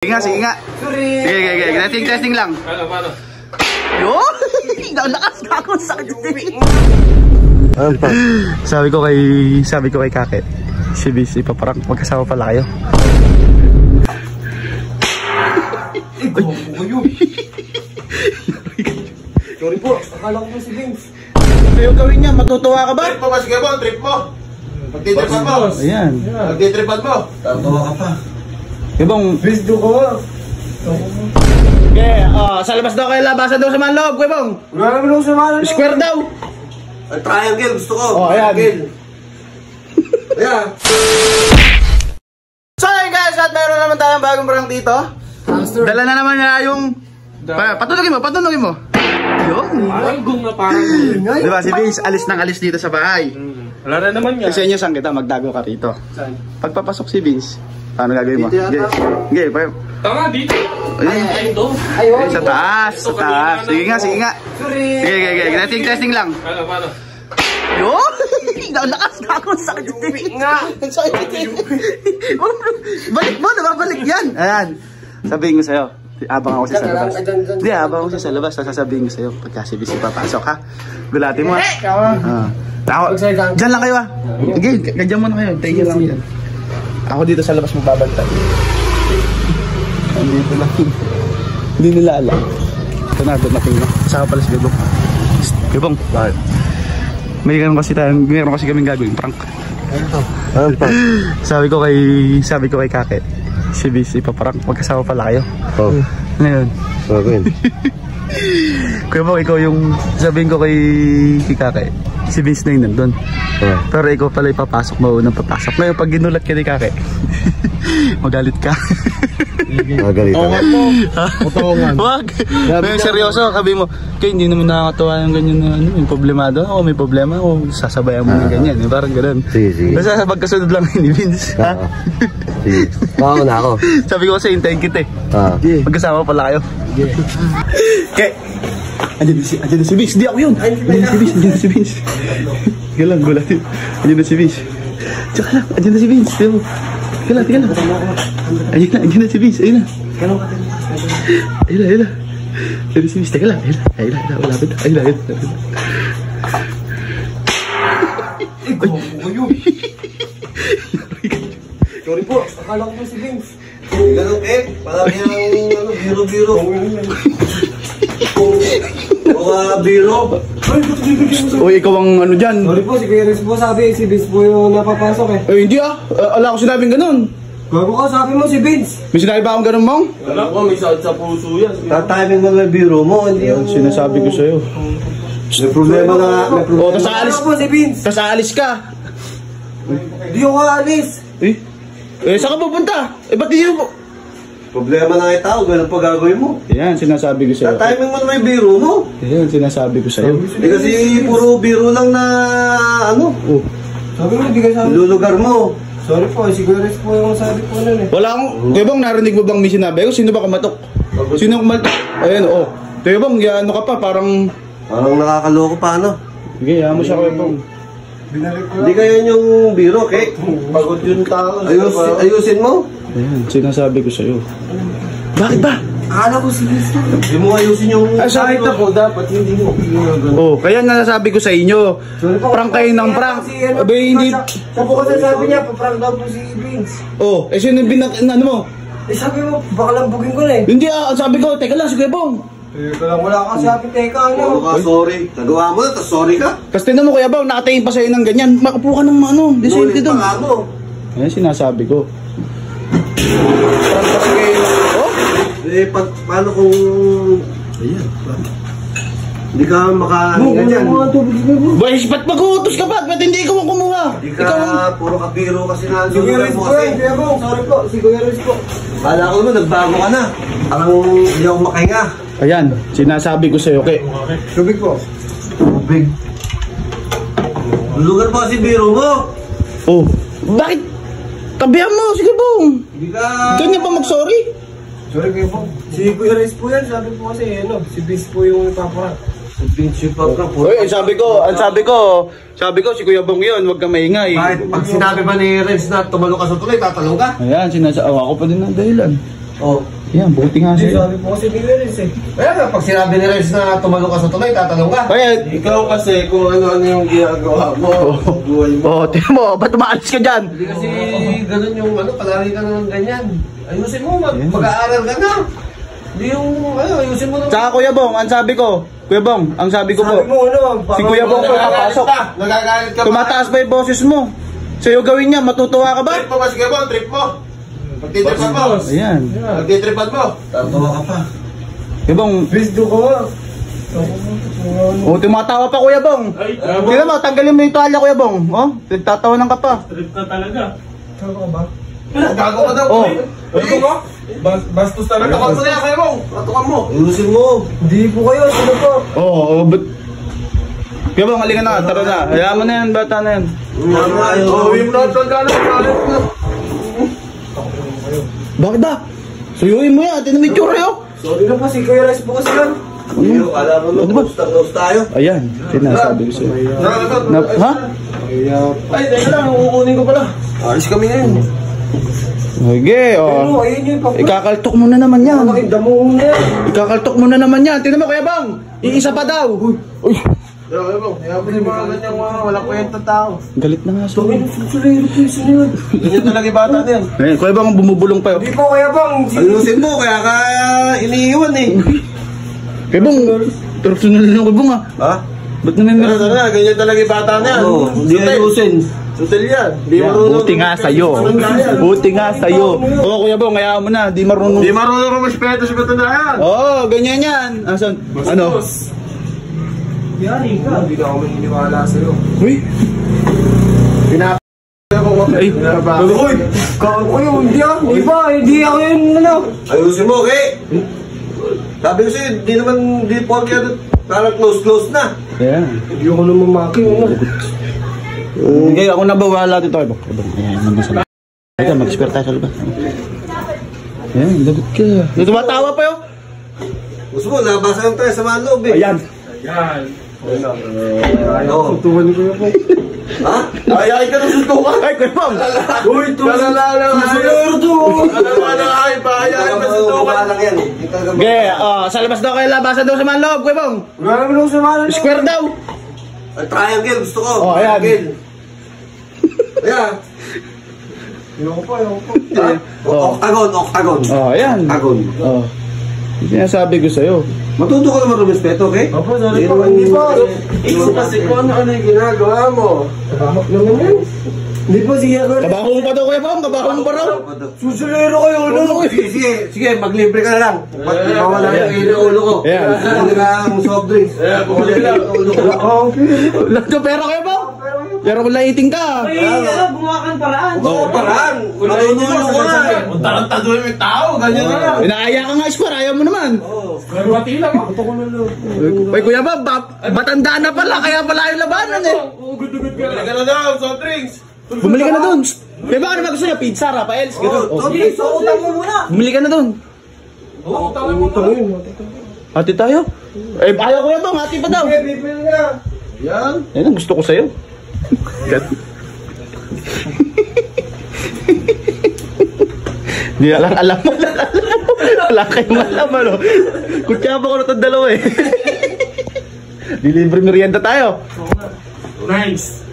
Sige nga, sige nga. Sige. Testing lang. Paano? Yun! Nakas na ako sa Sabi ko kay Kake, si Bis, ipaparang magkasama pala kayo. Sorry po, akala ko po si Vince. Sa'yo gawin niya, matutuwa ka ba? Trip mo ba, sige po, trip mo. Pagtitripan mo. Ayan. Pagtitripan mo. Tatawa ka pa. Ibong, Vince, do ka ba? okay, sa labas daw kayo, labasan daw sa manloob, Ibong. Wala naman ako sa mga Square daw. Triangle, gusto ko. Ayan. Ayan. So hey guys, at meron naman tayong bagong prank dito. Dala na naman niya yung... Patulogin mo. Yun. Parang gung na parang Diba si Vince, alis dito sa bahay. wala na naman yan. Kasi inyo saan kita, magdago ka rito. Saan? Pagpapasok si Vince, paano gagawin mo? Dito yata. Sige, Tanga dito. ayun. Ito. Sa taas. Sige nga. Sige. Testing lang. Paano? Yun! Nakas na ako sa Balik mo, nababalik yan. Ayan. Sabihin ko sa'yo. Abang ako sa labas. Hindi, abang ako sa labas. Sasabihin ko sa'yo. Pagka si Bis papasok ha. Gulatin mo ha. Diyan lang kayo ha. Sige, kadyan mo na kayo. Tigil lang dyan. Ako dito sa labas magbabantay. Andito lang. Hindi nila alam. Ito na, dumating na. Saka pala si Bebong. Bebong. Bakit? Meron kasi kaming gagawin prank. Ano pa? Sabi ko kay Kake, si Bis, ipaparang magkasama pala kayo. Oh. Ngayon. Gagawin. Kuya Bong, ikaw yung sabihin ko kay Kake, si Bis na yun nandun. Pero ikaw pala ipapasok, maunang papasok. Ngayon pag ginulat ka ni Kake, magalit ka. Magalit ako. Potongan. Wag. Ngayon seryoso, sabi mo, kaya hindi naman nakakatawa yung ganyan na yung problemado. Ako may problema, ako sasabayan mo ng ganyan. Parang ganun. Sige. Basta pagkasunod lang ni Vince. Ha? Sige. Baka na ako. Sabi ko kasi hintayin kita eh. Magkasama pala kayo. Okay. Andiyan na si Vince. Di ako yun. Andiyan na si Vince. Sige lang, gulatin. Andiyan na si Vince. Tsaka lang, andiyan na si Vince. Tika lang. Andiyan na si Vince. Ayun na. Ayun na. Ayun si Vince. Tika lang. Ayun na. Malapit. Ayun na. Sorry po, akala ko po si Vince. Ganun parang yung biro-biro. Biro. Uy, ikaw ang ano dyan. Sorry po, si Kuya Riz po sabi, si Vince po yung napapasok eh. Hindi ala ko sinabing ganun. Gago ka, sabi mo si Vince. May sinabi ba akong ganun, Mong? Wala ko, may sakit sa puso yan. Tatiming mo yung biro mo, hindi yung... Sinasabi ko sa'yo. May problema na. O, tas aalis. Ano po si Vince? Tas aalis ka. Hindi ako aalis. Saan ka pupunta? Ba't hindi mo? Problema na yung tao, ganun pa gagawin mo. Yan, sinasabi ko sa'yo. Tatiming mo naman yung biro mo. Yan, sinasabi ko sa'yo. Kasi puro biro lang na ano. Sabi mo, hindi ka sabi. Lulugar mo. Sorry po, si Kuya Riz po yung sabi po nun eh. Wala akong... Kuya Bong, narinig mo bang may sinabi ko? Sino ba kumatok? Sino kumatok? Ayan, Kuya Bong, ano ka pa? Parang nakakaloko pa, ano? sige, mo siya, Kuya Bong. Binalik ko Hindi kaya yung biro, okay? Pagod yung tao. Ayusin mo. Ayan, sinasabi ko sa'yo. Bakit ba? Akala ko si Vince. Hindi mo ayusin yung... Sabi ko po, dapat hindi mo. kaya nasasabi ko sa inyo. Prank kayo ng prank. Abay, hindi... Siya po kasi sabi niya, paprank daw po si Vince. Sino yung ano mo? Sabi mo, baka lambugin ko na eh. Hindi sabi ko, teka lang, si Kuya Bong. Teka lang, wala ka sabi, teka ano. Sorry. Nagawa mo na, tapos sorry ka. Kasi tinan mo, Kuya Bong, nakatayin pa sa'yo ng ganyan. Makupo ka ng decente doon. Ayan, sinasabi ko. Prank kasi kayo. Paano kung... Ayan. Hindi ka makahinga dyan. Boy, ba't mag-uutos ka ba? Ba't hindi ikaw ang kumuha? Hindi ka, puro kabiro kasi na... Si Kuya Riz po eh, Kuya Bong, sorry po, si Kuya Riz po. Kala ko naman, nagbago ka na. Parang hindi ako makahinga. Ayan, sinasabi ko sa'yo, okay? Tubig po. Tubig. Lugar pa si biro mo. Bakit? Tabihan mo, sige Bong. Hindi ka... Ganyan pa mag-sorry? Sorry Kuya Bong. Si Kuya Riz po yan, sabi po kasi si Vince po yung ipaparang. Pinchip pa ka po. Sabi ko, si Kuya Bong yun, huwag kang maingay. Kahit pag sinabi ba ni Renz na tumalo ka sa tulay, tatalong ka? Ayan, ako pa din ang dahilan. Oh. Yan, buti nga Hindi, sa'yo. sabi po kasi ni Renz eh. Kaya nga, pag sinabi ni Renz na tumalong ka sa tulay, tatanong ka. Kaya, Ikaw kasi kung ano-ano yung ginagawa mo. Buhay mo. tingnan mo, ba't umaalis ka dyan? Hindi kasi ganun yung ano, palagi ka naman ganyan. Ayusin mo, mag-aaral ka na. Hindi yung, ayusin mo naman. Tsaka Kuya Bong, ang sabi ko, Kuya Bong, ang sabi ko po, Sabi mo ano, si Kuya Bong po kapasok. Nagagalit ka ba? Tumataas pa yung boses mo. Sa'yo gawin niya, matutuwa ka ba? Trip mo ba, sige ba, trip mo. Magtitripan mo. Ayan. Magtitripan mo. Tatawa ka pa. Kuya Bong, Please do ko nga. tumatawa pa Kuya Bong. Ay, Tingnan mo, tanggalin mo yung tuwalya Kuya Bong. Oh, nagtatawanan ka pa. trip ka talaga. Sabi ko ba? Gago ka daw. Oh. Ito mo? Bastos talaga. Ratukan mo na yan, kayo mo. Ratukan mo. Ayusin mo. Hindi po kayo, sino po? Oo, but... Kuya Bong, halika na, tara na. Hayaan mo na yan, bata na yan. Uwi mo na ang tanggalan. Bakit ba? Suyuin mo yan, tinamid yung reo. Sorry na po, si Kuya Renz po kasi yan. Iyo, alam mo, poster-nose tayo. Ayan, sinasabi ko sa'yo. Ha? Ay, teka lang, uukunin ko pala. Ayos kami ngayon. Sige, Pero oh. ayun yung papunta. Ikakaltok mo na naman yan. Damo mo na yan. Ikakaltok mo na naman yan. Tingnan mo, Kuya Bang. Iisa pa daw. Uy, Kaya mo yung mga ganyang mga walang kwenta tao. galit na nga so. Sabi ng susulero po yung sunod. Ganyan talaga yung bata na yan. Ayan, Kuya Bang, bumubulong pa yun. Hindi po Kuya Bang. Ayusin mo, kaya ka iniiwan eh. Kuya Bang, personal na Kuya Bang ah. Ha? Ba't naman Pero talaga, ganyan talaga yung bata na yan. Oo, hindi ayusin. Sutil yan. Di marunong. Buti nga sa'yo. Buti nga sa'yo. Oo, Kuya Bang, hayaan mo na. Di marunong. Di marunong rumispeto sa bata na yan. Oo, ganyan yan. Asan? Ano? Yari ka. Hindi ka ako maniniwala sa'yo. Uy. Ay, Uy! Kayo, hindi ako. Hindi ba? Hindi ako yun, ano. Ayusin mo, okay? Sabi ko sa'yo, di naman, di porke parang close na. Ayan. Hindi ako naman maki, ano. Okay, ako na bawala dito. Ay, bak, ayan, naman sa labas. Ito, mag-spare tayo sa labas. Ayan, lagot ka. Tumatawa pa yun. Gusto mo, labasan tayo sa mga loob eh. Ayan. Yan. Oo. Tuwan ko yun po. Ha? Ay, ka nang sutukan. Ay, Kuya Bang. Uy, Kalala na ay, pahayain pa sutukan. lang yan eh. Okay, sa labas daw kayo labasan daw sa mga loob, Kuya Bang. Wala naman ako sa mga Square daw. Triangle, gusto ko. Oh, ayan. Triangle. Ayan. Ayoko po, ayoko po. Oh. Octagon. Oh, ayan. Octagon. Oh. Sinasabi ko sa'yo. Matuto ka naman rumispeto, okay? Opo, sorry po. Hindi po. Ikaw kasi kung ano yung ginagawa mo. Bahok naman yan. Hindi po, sige ako. Kabaho mo pa daw, Kuya Bang. Kabaho mo pa raw. Susulero kayo, ano. Sige, maglibre ka na lang. Mawala yung ulo ko. Ayan. Hindi ka ang soft drinks. Mawala yung ulo ko. Lahat ng pera, Kuya Bang. Pero kung laiting ka. Ay, ano, gumawa kang paraan. Oo, paraan. Marunong ko na. Tarantaduhin mo yung tao. Ganyan na lang. Inaaya ka nga, Square. Ayaw mo naman. Pero pati lang ako. Ay, Kuya Bang, matanda na pala. Kaya pala yung labanan eh. Ugod-ugod ka Bili lang. ka na daw, soft drinks. Bumili ka na dun. Kuya Bang, ano ba gusto niya? Pizza, Rafaels? Ganun. Oo, Oh. drinks. Utang mo muna. Bumili ka na dun. Oo, tawag mo na. Hati tayo. Eh, ayaw Kuya Bang. Hati pa daw. Bibili na. Yan. Yan ang gusto ko sa'yo. Hindi alam mo. Wala kayong alam, ano. Kutsaba ko na itong dalawa eh. Delivery merienda tayo. Nice.